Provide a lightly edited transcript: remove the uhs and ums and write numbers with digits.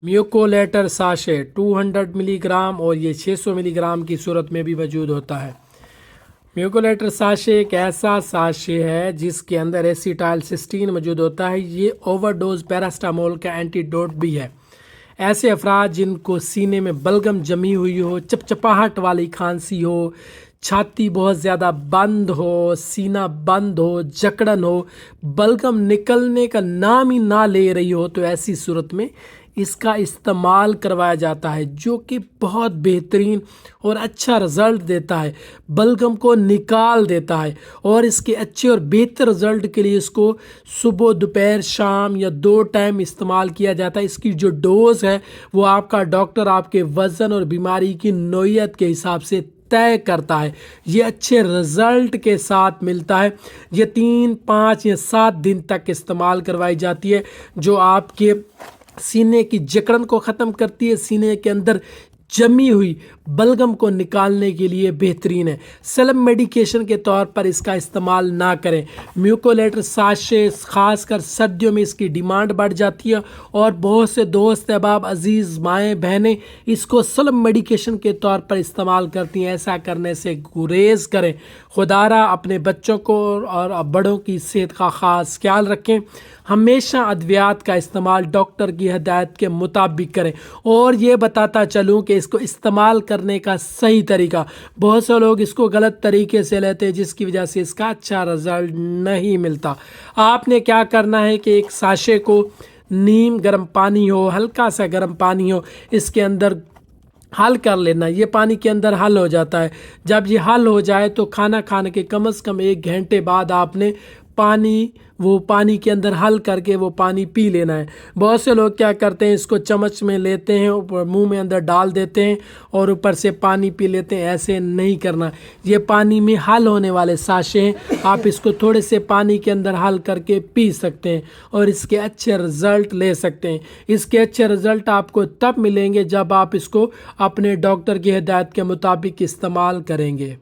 म्यूकोलेटर sachet 200 मिली ग्राम और ये 600 मिली ग्राम की सूरत में भी मौजूद होता है। म्यूकोलेटर साशे एक ऐसा साशे है जिसके अंदर एसिटाइल सिस्टीन मौजूद होता है। ये ओवरडोज पैरास्टामोल का एंटीडोट भी है। ऐसे अफराद जिनको सीने में बलगम जमी हुई हो, चपचपाहट वाली खांसी हो, छाती बहुत ज़्यादा बंद हो, सीना बंद हो, जकड़न हो, बलगम निकलने का नाम ही ना ले रही हो, तो ऐसी सूरत में इसका इस्तेमाल करवाया जाता है, जो कि बहुत बेहतरीन और अच्छा रिज़ल्ट देता है, बलगम को निकाल देता है। और इसके अच्छे और बेहतर रिज़ल्ट के लिए इसको सुबह, दोपहर, शाम या 2 टाइम इस्तेमाल किया जाता है। इसकी जो डोज़ है वो आपका डॉक्टर आपके वज़न और बीमारी की नौइयत के हिसाब से तय करता है। ये अच्छे रिज़ल्ट के साथ मिलता है। ये 3, 5 या 7 दिन तक इस्तेमाल करवाई जाती है, जो आपके सीने की जकड़न को ख़त्म करती है, सीने के अंदर जमी हुई बलगम को निकालने के लिए बेहतरीन है। सेल्फ मेडिकेशन के तौर पर इसका इस्तेमाल ना करें। म्यूकोलेटर साशे ख़ासकर सर्दियों में इसकी डिमांड बढ़ जाती है और बहुत से दोस्त अहबाब, अजीज़, माएँ, बहनें इसको सेल्फ मेडिकेशन के तौर पर इस्तेमाल करती हैं। ऐसा करने से गुरेज करें। खुदारा अपने बच्चों को और बड़ों की सेहत का ख़ास ख्याल रखें। हमेशा अद्वियात का इस्तेमाल डॉक्टर की हिदायत के मुताबिक करें। और ये बताता चलूँ कि इसको इस्तेमाल करने का सही तरीका, बहुत से लोग इसको गलत तरीके से लेते हैं, जिसकी वजह से इसका अच्छा रिज़ल्ट नहीं मिलता। आपने क्या करना है कि एक साशे को नीम गर्म पानी हो, हल्का सा गर्म पानी हो, इसके अंदर हल कर लेना। ये पानी के अंदर हल हो जाता है। जब ये हल हो जाए तो खाना खाने के कम से कम 1 घंटे बाद आपने वो पानी के अंदर हल करके वो पानी पी लेना है। बहुत से लोग क्या करते हैं, इसको चम्मच में लेते हैं, ऊपर मुंह में अंदर डाल देते हैं और ऊपर से पानी पी लेते हैं। ऐसे नहीं करना। ये पानी में हल होने वाले साशे हैं। आप इसको थोड़े से पानी के अंदर हल करके पी सकते हैं और इसके अच्छे रिज़ल्ट ले सकते हैं। इसके अच्छे रिज़ल्ट आपको तब मिलेंगे जब आप इसको अपने डॉक्टर की हिदायत के मुताबिक इस्तेमाल करेंगे।